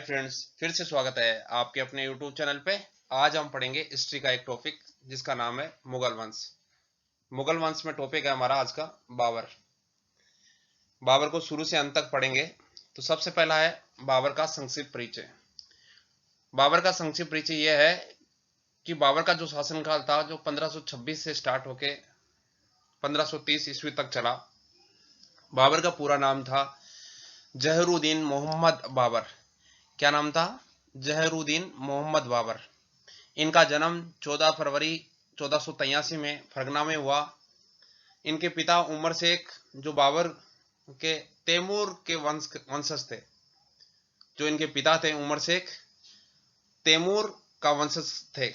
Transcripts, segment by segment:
Friends, फिर से स्वागत है आपके अपने यूट्यूब चैनल पे। आज हम पढ़ेंगे हिस्ट्री का एक टॉपिक जिसका नाम है मुगल वंश। मुगल वंश में टॉपिक है हमारा आज का बाबर। बाबर को शुरू से अंत तक पढ़ेंगे। तो सबसे पहला है बाबर का संक्षिप्त परिचय। बाबर का संक्षिप्त परिचय यह है कि बाबर का जो शासनकाल था जो 1526 से स्टार्ट होके 1530 ईस्वी तक चला। बाबर का पूरा नाम था जहरुद्दीन मोहम्मद बाबर। क्या नाम था? जहरुद्दीन मोहम्मद बाबर। इनका जन्म 14 फरवरी 1483 में फरगना में हुआ। इनके पिता उमर शेख जो बाबर के तैमूर के वंशज थे। जो इनके पिता थे उमर शेख तैमूर का वंशज थे।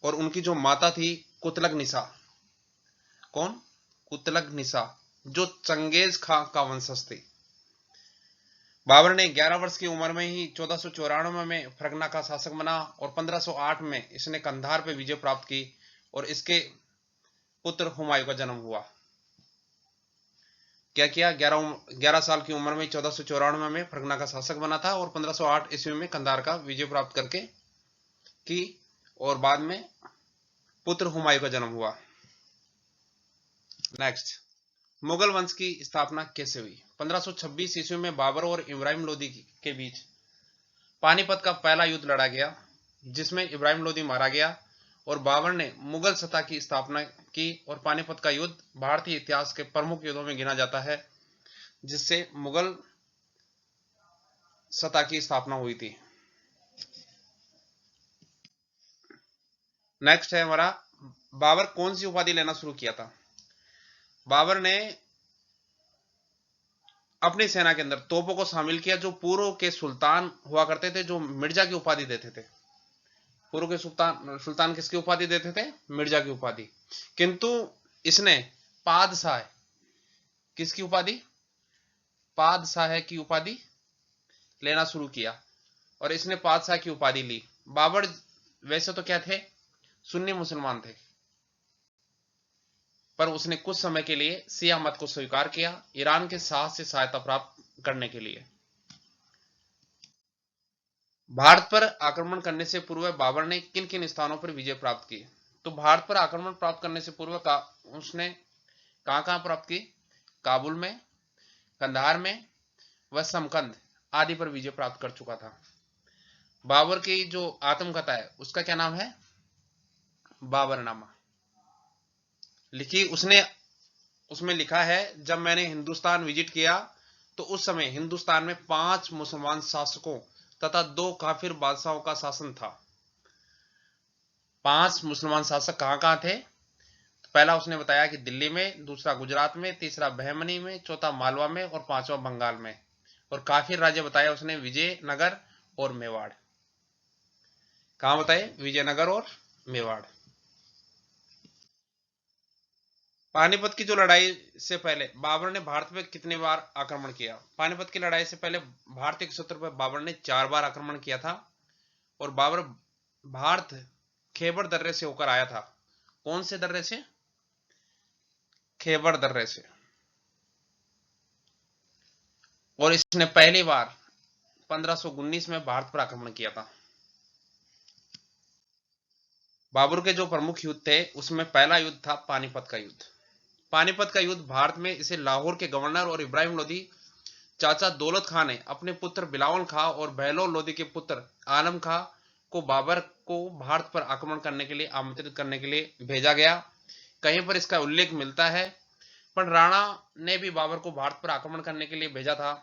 और उनकी जो माता थी कुतलग निसा। कौन? कुतलग निसा जो चंगेज खां का वंशज थी। बाबर ने 11 वर्ष की उम्र में ही 1494 में फरगना का शासक बना और 1508 में इसने कंधार पर विजय प्राप्त की और इसके पुत्र हुमायूं का जन्म हुआ। क्या किया? 11 साल की उम्र में 1494 में फरगना का शासक बना था और 1508 ईस्वी में कंधार का विजय प्राप्त करके की और बाद में पुत्र हुमायूं का जन्म हुआ। नेक्स्ट, मुगल वंश की स्थापना कैसे हुई? 1526 ईस्वी में बाबर और इब्राहिम लोदी के बीच पानीपत का पहला युद्ध लड़ा गया जिसमें इब्राहिम लोदी मारा गया और बाबर ने मुगल सत्ता की स्थापना की। और पानीपत का युद्ध भारतीय इतिहास के प्रमुख युद्धों में गिना जाता है जिससे मुगल सत्ता की स्थापना हुई थी। नेक्स्ट है हमारा बाबर कौन सी उपाधि लेना शुरू किया था? बाबर ने अपनी सेना के अंदर तोपों को शामिल किया जो पूर्व के सुल्तान हुआ करते थे जो मिर्जा की उपाधि देते थे। पूर्व के सुल्तान किसकी उपाधि देते थे? मिर्जा की उपाधि। किंतु इसने पादशाह किसकी उपाधि? पादशाह की उपाधि लेना शुरू किया और इसने पादशाह की उपाधि ली। बाबर वैसे तो क्या थे? सुन्नी मुसलमान थे, पर उसने कुछ समय के लिए शिया मत को स्वीकार किया ईरान के शाह से सहायता प्राप्त करने के लिए। भारत पर आक्रमण करने से पूर्व बाबर ने किन किन स्थानों पर विजय प्राप्त की? तो भारत पर आक्रमण प्राप्त करने से पूर्व का उसने कहां प्राप्त की? काबुल में, कंधार में व समकंद आदि पर विजय प्राप्त कर चुका था। बाबर की जो आत्मकथा है उसका क्या नाम है? बाबरनामा। लिखी उसने, उसमें लिखा है जब मैंने हिंदुस्तान विजिट किया तो उस समय हिंदुस्तान में 5 मुसलमान शासकों तथा 2 काफिर बादशाहों का शासन था। 5 मुसलमान शासक कहां थे? तो पहला उसने बताया कि दिल्ली में, दूसरा गुजरात में, तीसरा बहमनी में, चौथा मालवा में और 5वां बंगाल में। और काफिर राज्य बताया उसने विजयनगर और मेवाड़। कहां बताए? विजयनगर और मेवाड़। पानीपत की जो लड़ाई से पहले बाबर ने भारत पे कितने बार आक्रमण किया? पानीपत की लड़ाई से पहले भारतीय क्षेत्र पर बाबर ने 4 बार आक्रमण किया था और बाबर भारत खैबर दर्रे से होकर आया था। कौन से दर्रे से? खैबर दर्रे से। और इसने पहली बार 1519 में भारत पर आक्रमण किया था। बाबर के जो प्रमुख युद्ध थे उसमें पहला युद्ध था पानीपत का युद्ध। पानीपत का युद्ध भारत में इसे लाहौर के गवर्नर और इब्राहिम लोदी चाचा दौलत खां ने अपने पुत्र बिलावल खां और बहलोल लोदी के पुत्र आलम खां को बाबर को भारत पर आक्रमण करने के लिए आमंत्रित करने के लिए भेजा गया। कहीं पर इसका उल्लेख मिलता है, पर राणा ने भी बाबर को भारत पर आक्रमण करने के लिए भेजा था।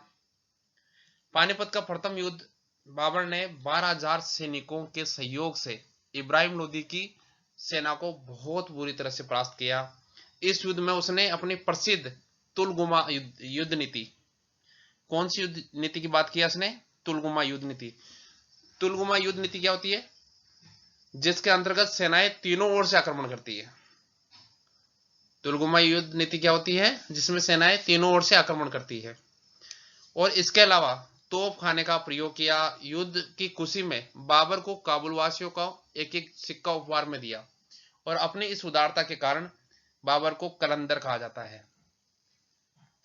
पानीपत का प्रथम युद्ध बाबर ने 12,000 सैनिकों के सहयोग से इब्राहिम लोदी की सेना को बहुत बुरी तरह से परास्त किया। इस युद्ध में उसने अपनी प्रसिद्ध तुलगुमा युद्ध नीति, कौन सी युद्ध नीति की बात किया उसने? तुलगुमा युद्ध नीति। तुलगुमा युद्ध नीति क्या होती है? जिसके अंतर्गत सेनाएं तीनों ओर से आक्रमण करती है। तुलगुमा युद्ध नीति क्या होती है? जिसमें सेनाएं तीनों ओर से आक्रमण करती है। और इसके अलावा तोप खाने का प्रयोग किया। युद्ध की खुशी में बाबर को काबुल वासियों को एक एक सिक्का उपहार में दिया और अपनी इस उदारता के कारण बाबर को कलंदर कहा जाता है।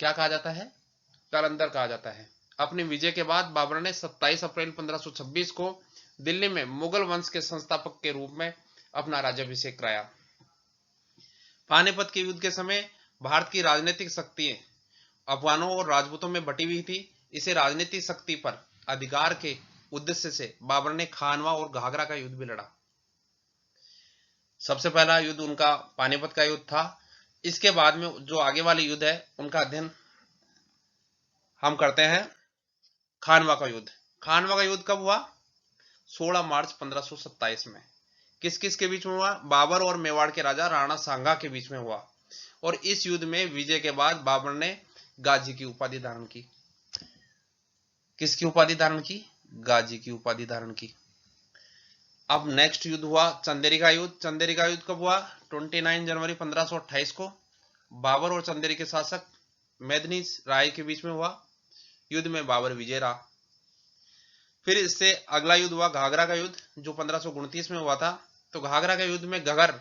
क्या कहा जाता है? कलंदर कहा जाता है। अपनी विजय के बाद बाबर ने 27 अप्रैल 1526 को दिल्ली में मुगल वंश के संस्थापक के रूप में अपना राज्याभिषेक कराया। पानीपत के युद्ध के समय भारत की राजनीतिक शक्तियां अफगानों और राजपूतों में बटी हुई थी। इसे राजनीतिक शक्ति पर अधिकार के उद्देश्य से बाबर ने खानवा और घाघरा का युद्ध भी लड़ा। सबसे पहला युद्ध उनका पानीपत का युद्ध था। इसके बाद में जो आगे वाले युद्ध है उनका अध्ययन हम करते हैं। खानवा का युद्ध। खानवा का युद्ध कब हुआ? 16 मार्च 1527 में। किस किस के बीच में हुआ? बाबर और मेवाड़ के राजा राणा सांगा के बीच में हुआ। और इस युद्ध में विजय के बाद बाबर ने गाजी की उपाधि धारण की। किसकी उपाधि धारण की? गाजी की उपाधि धारण की। अब नेक्स्ट युद्ध हुआ चंदेरी का युद्ध। चंदेरी का युद्ध कब हुआ? 29 जनवरी 1528 को बाबर और चंदेरी के शासक मेदिनी राय के बीच में हुआ। युद्ध में बाबर विजय रहा। फिर इससे अगला युद्ध हुआ घाघरा का युद्ध, जो 1529 में हुआ था। तो घाघरा के युद्ध में घगर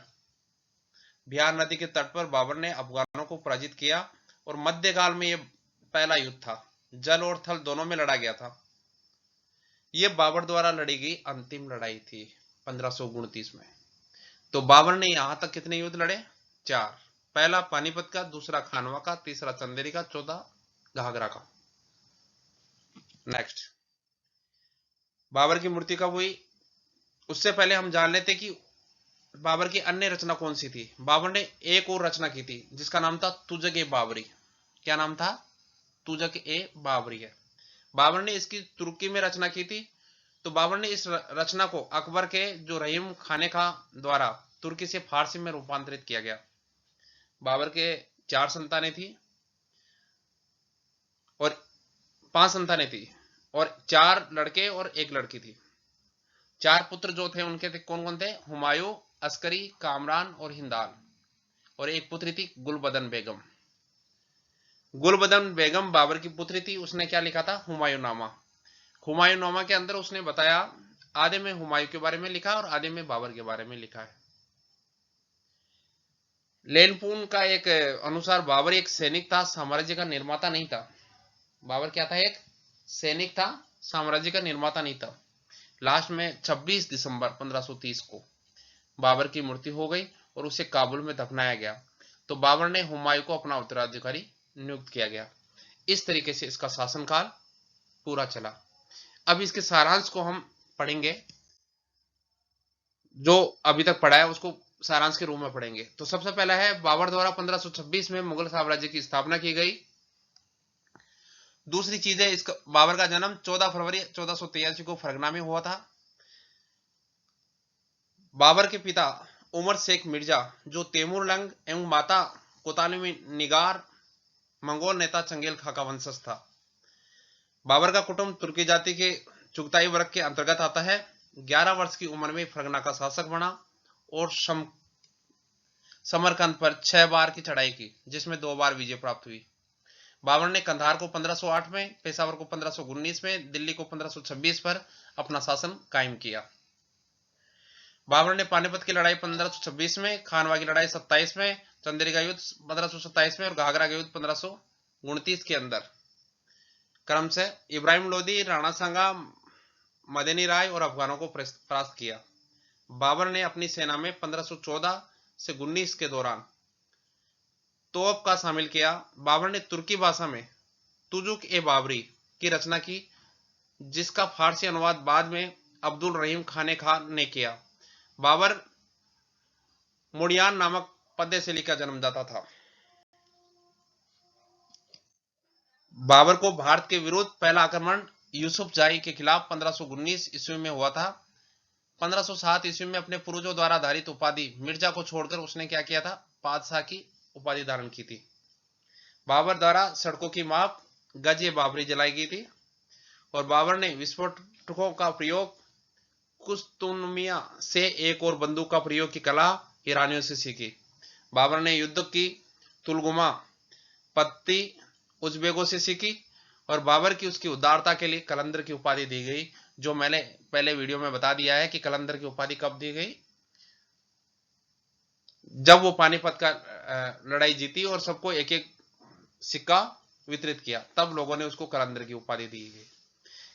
बिहार नदी के तट पर बाबर ने अफगानों को पराजित किया और मध्यकाल में यह पहला युद्ध था। जल और थल दोनों में लड़ा गया था। यह बाबर द्वारा लड़ी गई अंतिम लड़ाई थी 1529 में। तो बाबर ने यहां तक कितने युद्ध लड़े? 4। पहला पानीपत का, दूसरा खानवा का, तीसरा चंदेरी का, चौथा घाघरा का। नेक्स्ट, बाबर की मृत्यु कब हुई? उससे पहले हम जान लेते कि बाबर की अन्य रचना कौन सी थी। बाबर ने एक और रचना की थी जिसका नाम था तुजक-ए-बाबरी। क्या नाम था? तुजक-ए-बाबरी है। बाबर ने इसकी तुर्की में रचना की थी। तो बाबर ने इस रचना को अकबर के जो रहीम खाने खा द्वारा तुर्की से फारसी में रूपांतरित किया गया। बाबर के 4 संतानें थी और 5 संतानें थी और 4 लड़के और 1 लड़की थी। 4 पुत्र जो थे उनके थे कौन कौन थे? हुमायूं, अस्करी, कामरान और हिंदाल। और 1 पुत्री थी गुलबदन बेगम। गुलबदन बेगम बाबर की पुत्री थी। उसने क्या लिखा था? हुमायूंनामा। हुमायूंनामा के अंदर उसने बताया, आधे में हुमायूं के बारे में लिखा और आधे में बाबर के बारे में लिखा है। लेनपून का एक अनुसार बाबर एक सैनिक था, साम्राज्य का निर्माता नहीं था। बाबर क्या था? एक सैनिक था, साम्राज्य का निर्माता नहीं था। लास्ट में 26 दिसंबर 1530 को बाबर की मृत्यु हो गई और उसे काबुल में दफनाया गया। तो बाबर ने हुमायूं को अपना उत्तराधिकारी नियुक्त किया गया। इस तरीके से इसका शासनकाल पूरा चला। अब इसके सारांश को हम पढ़ेंगे। जो अभी तक पढ़ा है उसको सारांश के रूप में पढ़ेंगे। तो सबसे पहला है, बाबर द्वारा 1526 में मुगल साम्राज्य की स्थापना की गई। दूसरी चीज है, इसका बाबर का जन्म 14 फरवरी 1483 को फरगना में हुआ था। बाबर के पिता उमर शेख मिर्जा, जो तैमूर लंग एवं माता कोतालमी निगार मंगोल नेता चंगेल खा का वंशज था। बाबर का कुटुंब तुर्की जाति के चुगताई वर्ग के अंतर्गत आता है। 11 वर्ष की उम्र में फरगना का शासक बना और समरकंद पर 6 बार की चढ़ाई की, जिसमें 2 बार विजय प्राप्त हुई। बाबर ने कंधार को 1508 में, पेशावर को 1519 में, दिल्ली को 1526 पर अपना शासन कायम किया। बाबर ने पानीपत की लड़ाई 1526 में, खानवा की लड़ाई 27 में, चंदेरी का युद्ध 1527 में और घाघरा का युद्ध 1529 के अंदर क्रम से इब्राहिम लोदी, राणा सांगा, मदनी राय और अफगानों को परास्त किया। बाबर ने अपनी सेना में 1514 से 19 के दौरान तोप का शामिल किया। बाबर ने तुर्की भाषा में तुजुक-ए-बाबरी की रचना की, जिसका फारसी अनुवाद बाद में अब्दुल रहीम खाने खान ने किया। बाबर मुड़ियान नामक पदे से लिखा जन्मदाता था। बाबर को भारत के विरुद्ध पहला आक्रमण यूसुफ जाही के खिलाफ 1519 ईस्वी में हुआ था। 1507 ईस्वी में अपने पूर्वजों द्वारा धारित उपाधि मिर्जा को छोड़कर उसने क्या किया था? पातशाह की उपाधि धारण की थी। बाबर द्वारा सड़कों की माप गज-ए-बाबरी जलाई गई थी और बाबर ने विस्फोटकों का प्रयोग कुस्तुनमिया से एक और बंदूक का प्रयोग की कला ईरानियों से सीखी। बाबर ने युद्ध की तुलगुमा पत्ती उज्बेकों से सीखी और बाबर की उसकी उदारता के लिए कलंदर की उपाधि दी गई, जो मैंने पहले वीडियो में बता दिया है कि कलंदर की उपाधि कब दी गई? जब वो पानीपत का लड़ाई जीती और सबको एक एक सिक्का वितरित किया, तब लोगों ने उसको कलंदर की उपाधि दी गई।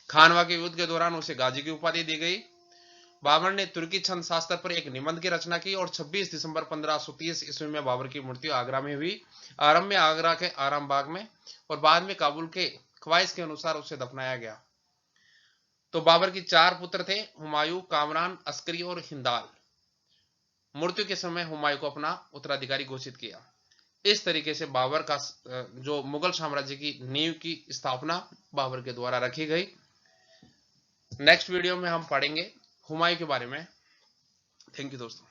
खानवा के युद्ध के दौरान उसे गाजी की उपाधि दी गई। बाबर ने तुर्की छंद शास्त्र पर एक निबंध की रचना की और 26 दिसंबर 1530 ईस्वी में बाबर की मृत्यु आगरा में हुई। आरंभ में आगरा के आराम बाग में और बाद में काबुल के ख्वाहिश के अनुसार उसे दफनाया गया। तो बाबर की 4 पुत्र थे, हुमायूं, कामरान, अस्करी और हिंदाल। मृत्यु के समय हुमायूं को अपना उत्तराधिकारी घोषित किया। इस तरीके से बाबर का जो मुगल साम्राज्य की नींव की स्थापना बाबर के द्वारा रखी गई। नेक्स्ट वीडियो में हम पढ़ेंगे हुमायूं के बारे में। थैंक यू दोस्तों।